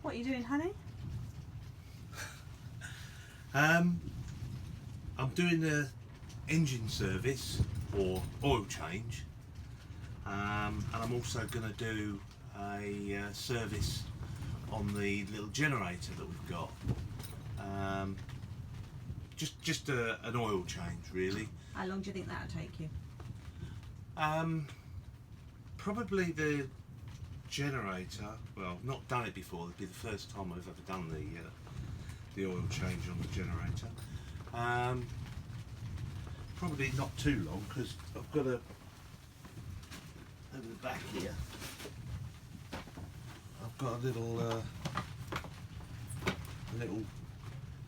What are you doing, honey? I'm doing the engine service or oil change, and I'm also going to do a service on the little generator that we've got. Just an oil change, really. How long do you think that'll take you? Probably the generator. Well, I've not done it before. It'll be the first time I've ever done the oil change on the generator. Probably not too long, because I've got over the back here. I've got a little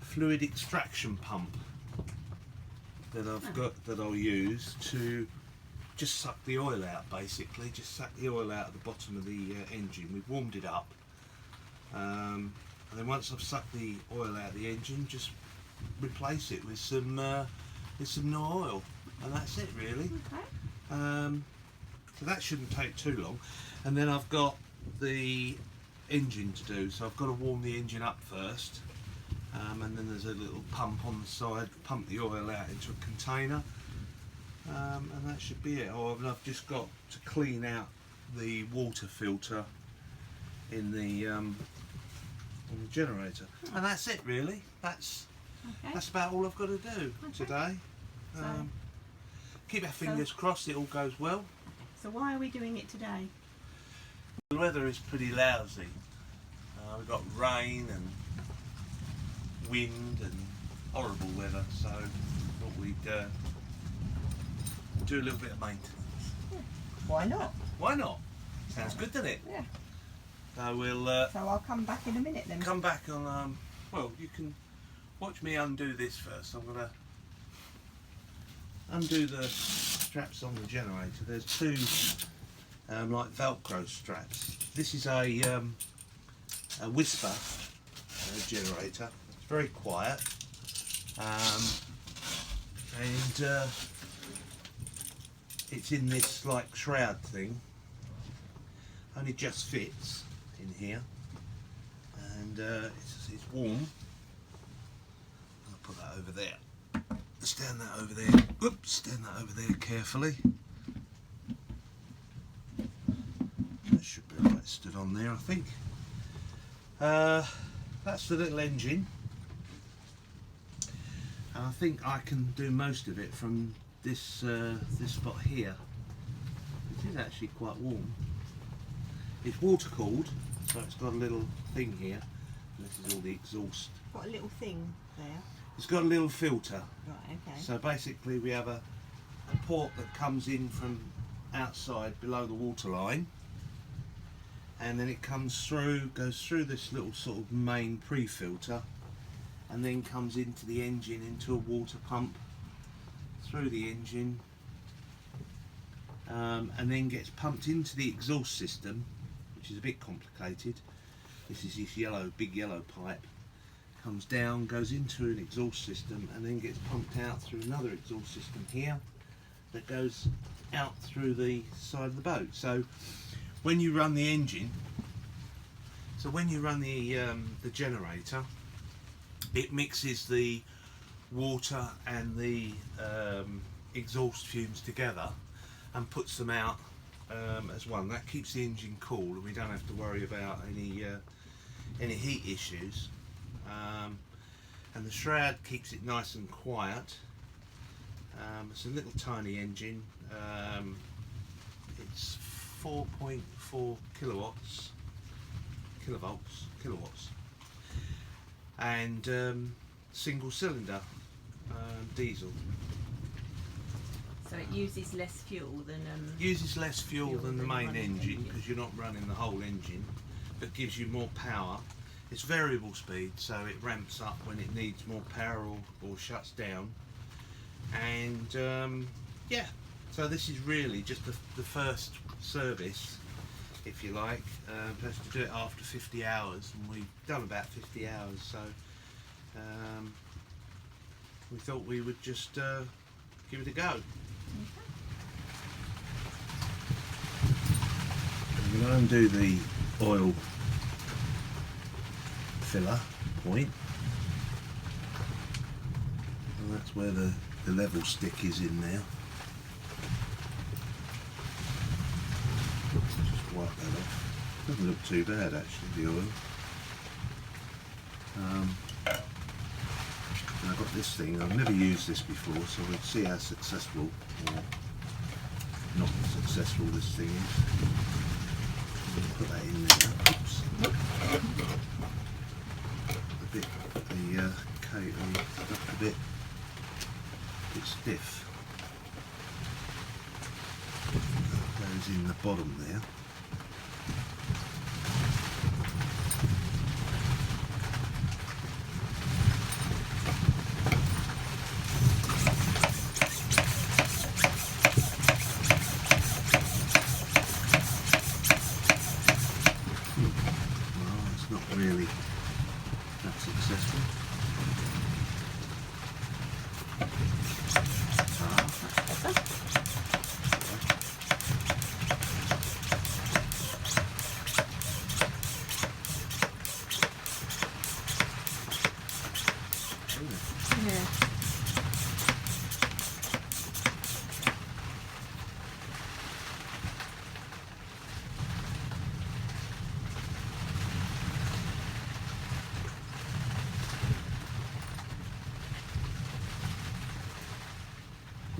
fluid extraction pump that I've got that I'll use to just suck the oil out, basically. Just suck the oil out at the bottom of the engine. We've warmed it up, and then once I've sucked the oil out of the engine, just replace it with some new oil, and that's it, really. Okay. So that shouldn't take too long. And then I've got the engine to do, so I've got to warm the engine up first, and then there's a little pump on the side, pump the oil out into a container, and that should be it. Oh, and I've just got to clean out the water filter in the generator, and that's it, really. That's about all I've got to do today. Keep our fingers crossed it all goes well. So why are we doing it today? The weather is pretty lousy. We've got rain and wind and horrible weather, so I thought we'd do a little bit of maintenance. Yeah. Why not? Why not? Sounds good, doesn't it? Yeah. So we'll So I'll come back in a minute then. come back on. Well, you can watch me undo this first. I'm gonna undo the straps on the generator. There's two like Velcro straps. This is a Whisper generator. It's very quiet, and it's in this like shroud thing. Only just fits in here, and it's warm. I'll put that over there. Stand that over there. Whoops! Stand that over there carefully. That should be right stood on there, I think. That's the little engine, and I think I can do most of it from this this spot here. It is actually quite warm. It's water cooled, so it's got a little thing here. This is all the exhaust. Got a little thing there. It's got a little filter. Right, okay. So basically we have a port that comes in from outside below the water line, and then it comes through, goes through this little sort of main pre-filter, and then comes into the engine, into a water pump, through the engine, and then gets pumped into the exhaust system, which is a bit complicated. This is this big yellow pipe. Comes down, goes into an exhaust system, and then gets pumped out through another exhaust system here that goes out through the side of the boat. So when you run the engine, the generator, it mixes the water and the exhaust fumes together and puts them out as one. That keeps the engine cool, and we don't have to worry about any heat issues. And the shroud keeps it nice and quiet. It's a little tiny engine. It's 4.4 kilovolts, and single cylinder diesel. So it uses less fuel than the main engine, because you're not running the whole engine, but gives you more power. It's variable speed, so it ramps up when it needs more power or shuts down. And yeah, so this is really just the first service, if you like. Has to do it after 50 hours, and we've done about 50 hours, so we thought we would just give it a go. I'm going to undo the oil filler point, and that's where the level stick is in there. Just wipe that off. Doesn't look too bad actually, the oil. And I've got this thing, I've never used this before, so we'll see how successful or not successful this thing is. Put that in there. Oops. The cable stuck a bit stiff. Goes in the bottom there. Really that successful. Yeah.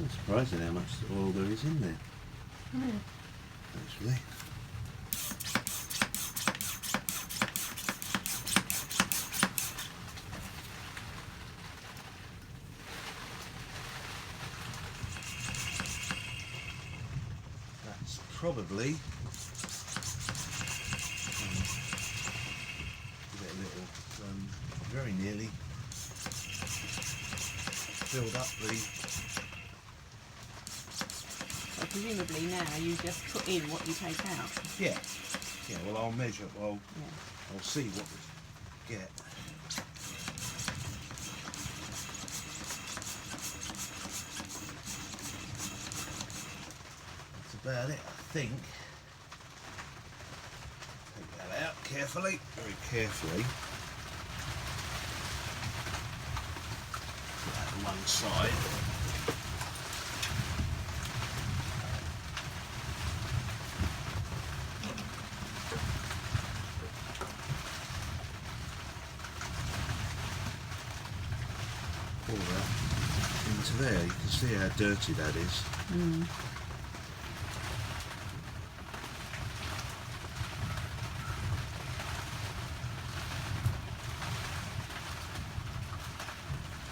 It's surprising how much oil there is in there. Actually. That's probably give it a little very nearly filled up the. So presumably now you just put in what you take out. Yeah. Yeah, well I'll measure, well Yeah. I'll see what we get. That's about it, I think. Take that out carefully, very carefully. Put that to one side. Pour that into there. You can see how dirty that is.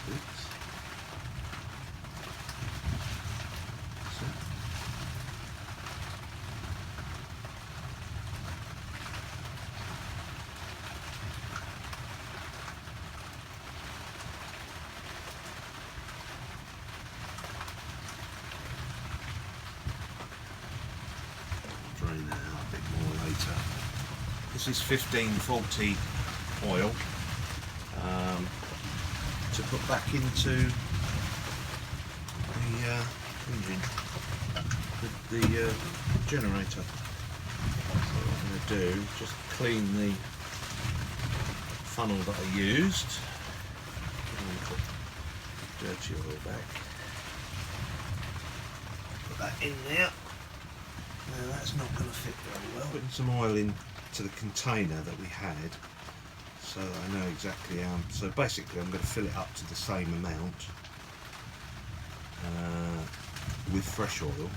Oops. So. Drain that out a bit more later. This is 1540 oil to put back into the engine, the generator. So what I'm going to do, just clean the funnel that I used. And put dirty oil back. Put that in there. No, that's not going to fit very well. Putting some oil into the container that we had, so that I know exactly how. So basically, I'm going to fill it up to the same amount with fresh oil,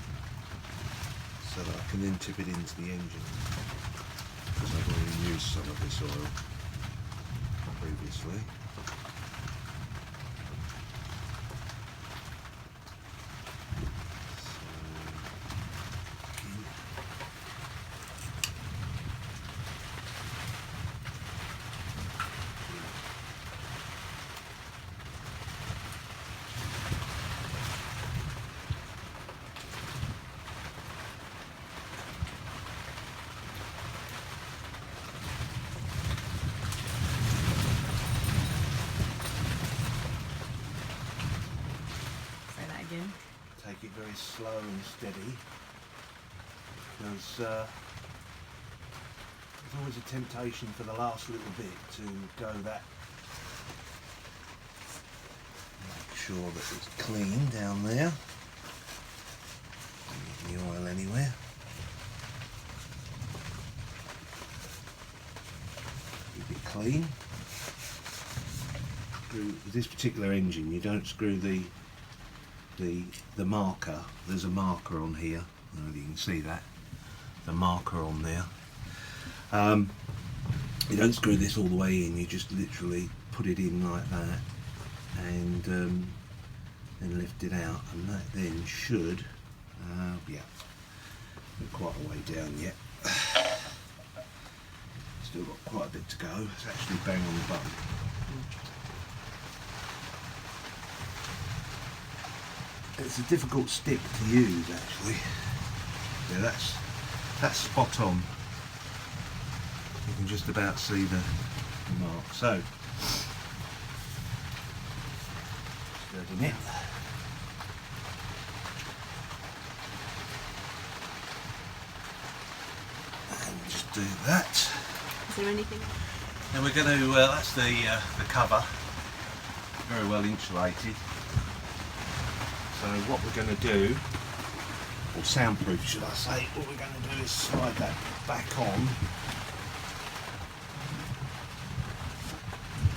so that I can then tip it into the engine. Because I've already used some of this oil previously. Take it very slow and steady, because There's always a temptation for the last little bit to go that. Make sure that it's clean down there. Don't need the oil anywhere. Keep it clean. With this particular engine, you don't screw the marker. There's a marker on here. I don't know if you can see that. The marker on there. You don't screw this all the way in. You just literally put it in like that, and then lift it out, and that then should, yeah, not quite a way down yet. Still got quite a bit to go. It's actually bang on the button. It's a difficult stick to use, actually. Yeah, that's spot on. You can just about see the mark. So, stirring it. And just do that. Is there anything? And we're going to, that's the cover, very well insulated. So what we're going to do, or soundproof should I say, what we're going to do is slide that back on.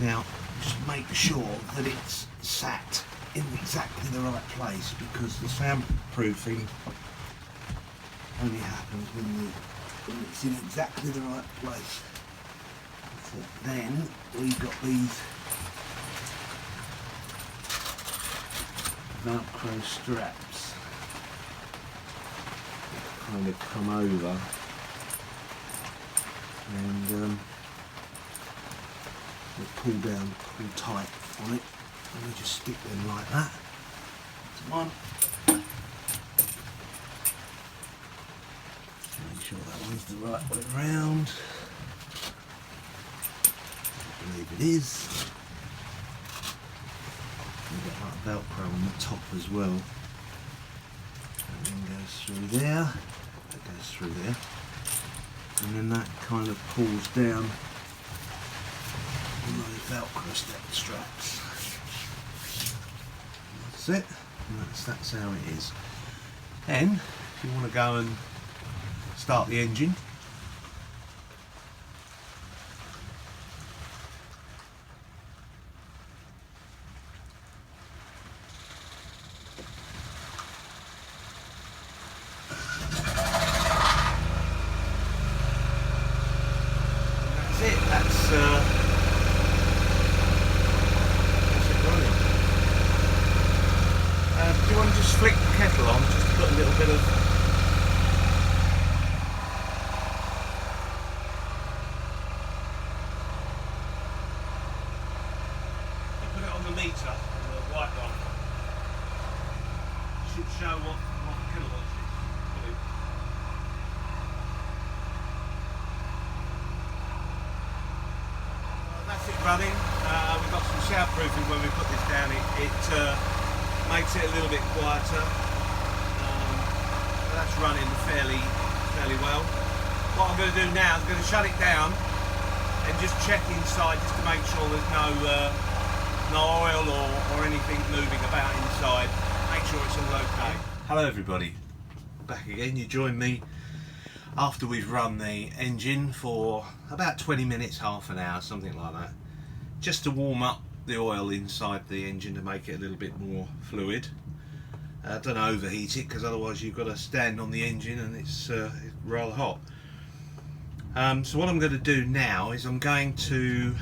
Now, just make sure that it's sat in exactly the right place, because the soundproofing only happens when it's in exactly the right place. So then we've got these Velcro straps that kind of come over, and we pull tight on it, and we just stick them like that. That's one. Make sure that one's the right way around. I believe it is. We've got that Velcro on the top as well. And then goes through there. That goes through there. And then that kind of pulls down on those Velcro straps. That's it. And that's how it is. Then, if you want to go and start the engine, that's it running. Do you want to just flick the kettle on, just to put a little bit of put it on the meter, on the white one. Should show what kilowatts it is. That's it running. We've got some soundproofing when we put this down. It makes it a little bit quieter. That's running fairly well. What I'm going to do now is I'm going to shut it down and just check inside, just to make sure there's no oil or anything moving about inside. Make sure it's all okay. Hello everybody, back again. You join me after we've run the engine for about 20 minutes, half an hour, something like that, just to warm up the oil inside the engine to make it a little bit more fluid. Don't overheat it, because otherwise you've got to stand on the engine and it's rather hot. So what I'm going to do now is I'm going to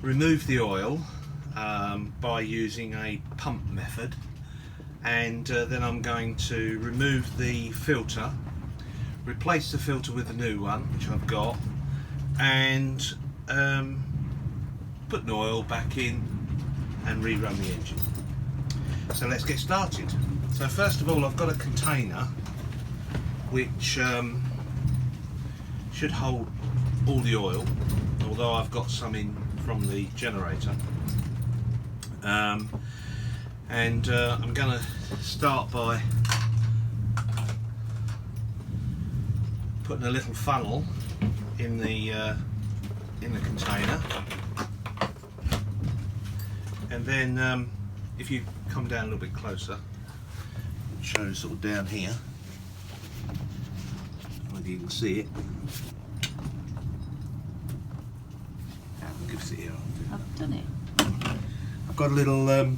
remove the oil by using a pump method, and then I'm going to remove the filter, replace the filter with a new one, which I've got, and put the oil back in and rerun the engine. So let's get started. So first of all, I've got a container which should hold all the oil, although I've got some in from the generator. I'm going to start by putting a little funnel in the container, and then if you come down a little bit closer, I'll show you sort of down here, whether you can see it. I'll give it here. I've done it. I've got a little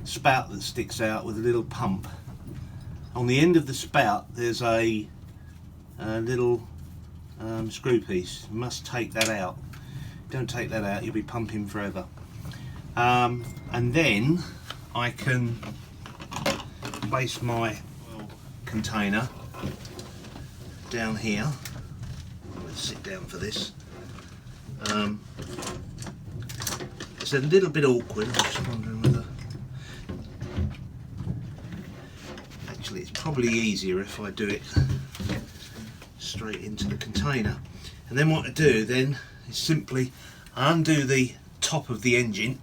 spout that sticks out with a little pump. On the end of the spout there's a little screw piece. You must take that out. Don't take that out, you'll be pumping forever. And then I can place my container down here. Let's sit down for this. It's a little bit awkward. I'm just wondering whether... Actually, it's probably easier if I do it straight into the container. And then what I do then is simply undo the top of the engine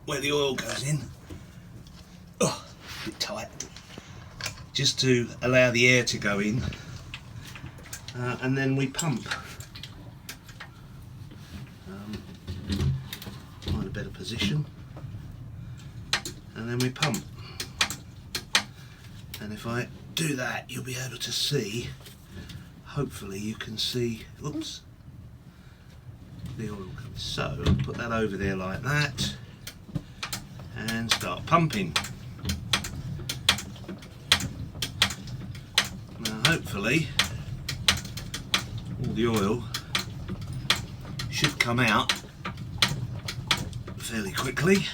where the oil goes in. Oh, a bit tight. Just to allow the air to go in. And then we pump. Find a better position. And then we pump. And if I do that, you'll be able to see, hopefully you can see, oops, the oil comes. So I'll put that over there like that and start pumping. Now hopefully all the oil should come out fairly quickly.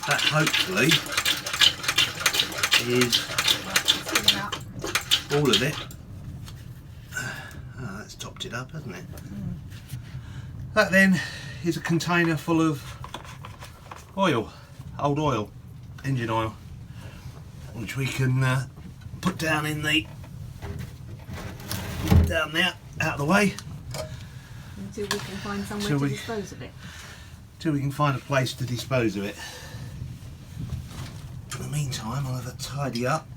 That hopefully is all of it. Oh, that's topped it up, hasn't it? That then is a container full of oil, old oil, engine oil, which we can put down in the, down there, out of the way. Until we can find somewhere to dispose of it. Till we can find a place to dispose of it. In the meantime, I'll have a tidy up,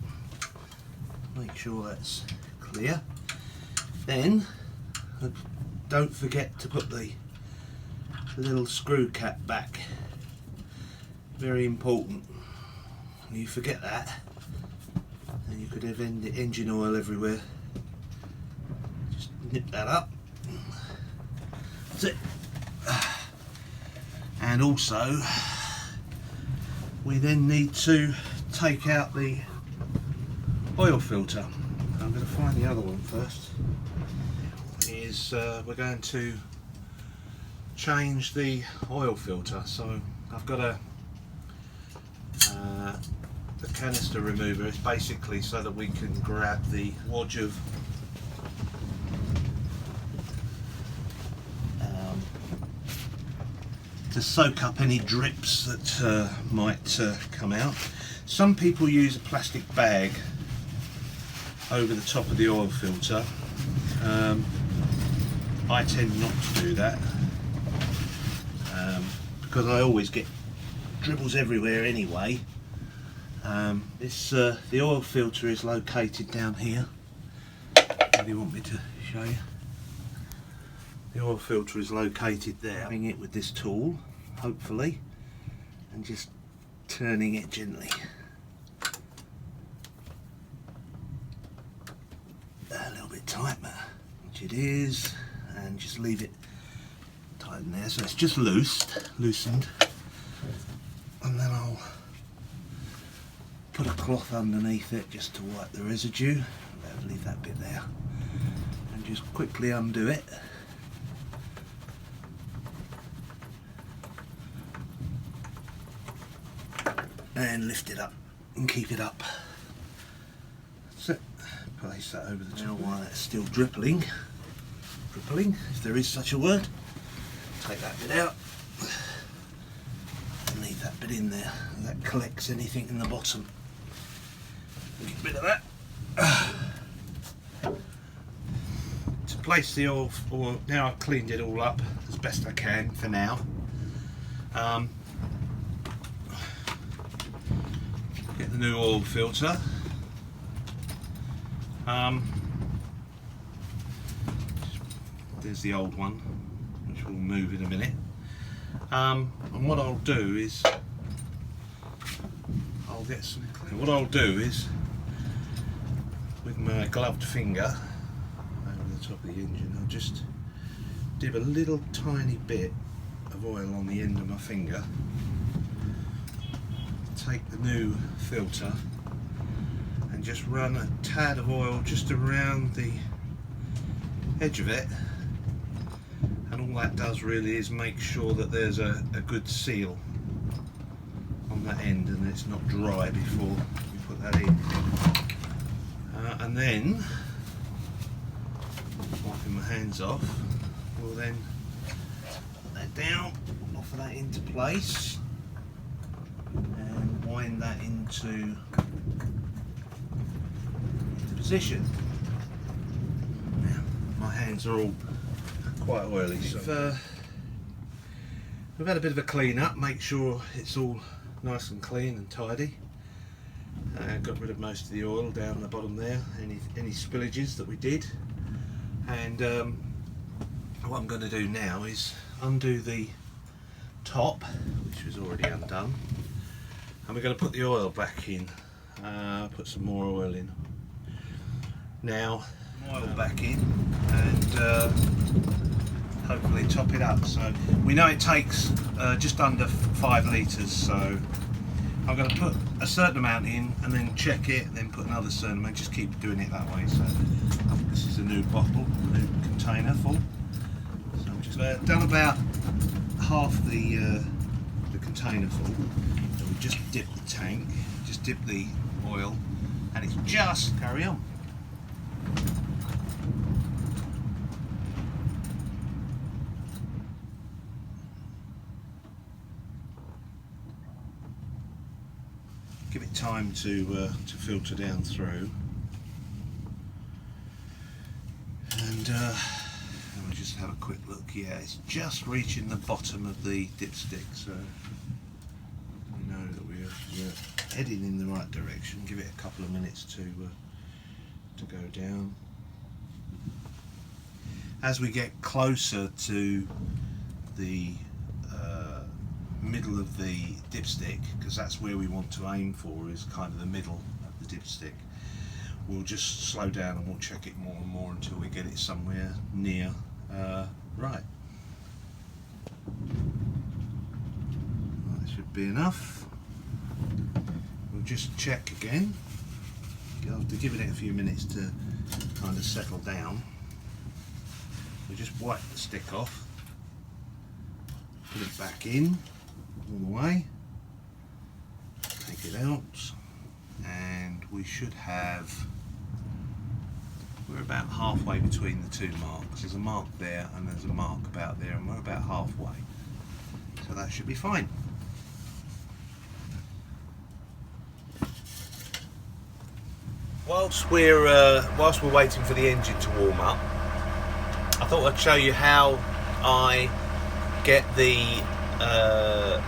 make sure that's clear. Then, don't forget to put the little screw cap back. Very important. When you forget that, then you could have engine oil everywhere. Just nip that up. That's it. And also, we then need to take out the oil filter. I'm going to find the other one first. We're going to change the oil filter. So I've got the canister remover. It's basically so that we can grab the wadge of to soak up any drips that might come out. Some people use a plastic bag over the top of the oil filter. I tend not to do that because I always get dribbles everywhere anyway. The oil filter is located down here. If you want me to show you. The oil filter is located there. Having it with this tool, hopefully, and just turning it gently. A little bit tight, which it is, and just leave it tight in there. So it's just loosened, and then I'll put a cloth underneath it just to wipe the residue. I'll leave that bit there, and just quickly undo it. And lift it up and keep it up. That's it. Place that over the top. Now while that's still dripping, if there is such a word, take that bit out and leave that bit in there. That collects anything in the bottom. Get rid of that. To place the oil, now I've cleaned it all up as best I can for now. the new oil filter. There's the old one, which will move in a minute. And what I'll do is, what I'll do is, with my gloved finger over the top of the engine, I'll just dip a little tiny bit of oil on the end of my finger, take the new filter and just run a tad of oil just around the edge of it, and all that does really is make sure that there's a good seal on that end and it's not dry before we put that in. And then, wiping my hands off, we'll then put that down, offer that into place and wind that into position. Now, my hands are all quite oily, so we've had a bit of a clean up, make sure it's all nice and clean and tidy. Got rid of most of the oil down the bottom there, any spillages that we did, and what I'm going to do now is undo the top, which was already undone, and we're going to put the oil back in, put some more oil in. Now, oil back in and hopefully top it up. So we know it takes just under 5 litres, so I'm going to put a certain amount in and then check it, then put another certain amount, just keep doing it that way. So this is a new bottle, a new container full. So I'm just done about half the container full. So we just dip the tank, just dip the oil, and it's just carry on. Give it time to filter down through, and we'll just have a quick look. Yeah, it's just reaching the bottom of the dipstick, so we know that we're heading in the right direction. Give it a couple of minutes to go down. As we get closer to the middle of the dipstick, because that's where we want to aim for, is kind of the middle of the dipstick, we'll just slow down and we'll check it more and more until we get it somewhere near right. That should be enough. We'll just check again after giving it a few minutes to kind of settle down. We'll just wipe the stick off, put it back in all the way, take it out, and we should have, we're about halfway between the two marks. There's a mark there and there's a mark about there, and we're about halfway, so that should be fine. Whilst we're waiting for the engine to warm up, I thought I'd show you how I get the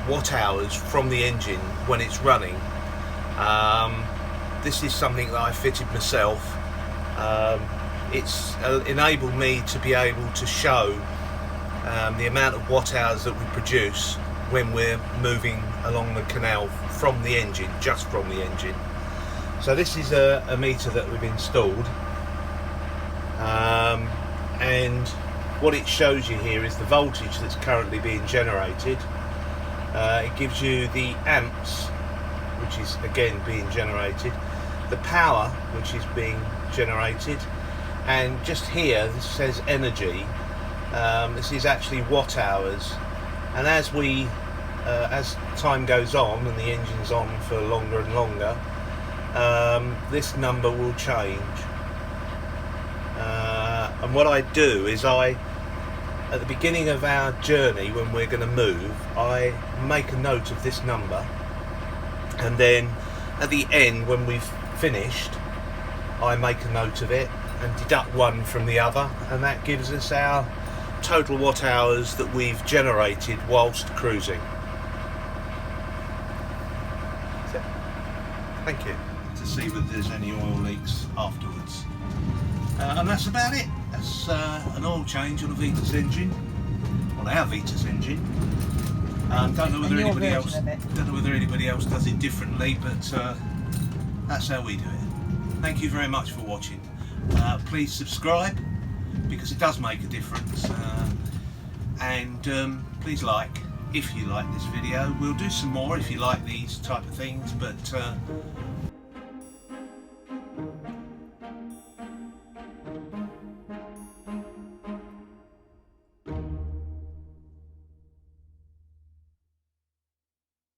watt hours from the engine when it's running. This is something that I fitted myself. It's enabled me to be able to show the amount of watt hours that we produce when we're moving along the canal from the engine, just from the engine. So this is a meter that we've installed, and what it shows you here is the voltage that's currently being generated. It gives you the amps, which is again being generated, the power which is being generated, and just here this says energy. This is actually watt hours, and as time goes on and the engine's on for longer and longer, this number will change. And what I do is at the beginning of our journey, when we're going to move, I make a note of this number, and then at the end, when we've finished, I make a note of it and deduct one from the other, and that gives us our total watt hours that we've generated whilst cruising. Thank you. To see whether there's any oil leaks afterwards. And that's about it. That's an oil change on a Vetus engine, on our Vetus engine. Don't know whether anybody else does it differently, but that's how we do it. Thank you very much for watching. Please subscribe, because it does make a difference, and please like if you like this video. We'll do some more if you like these type of things, but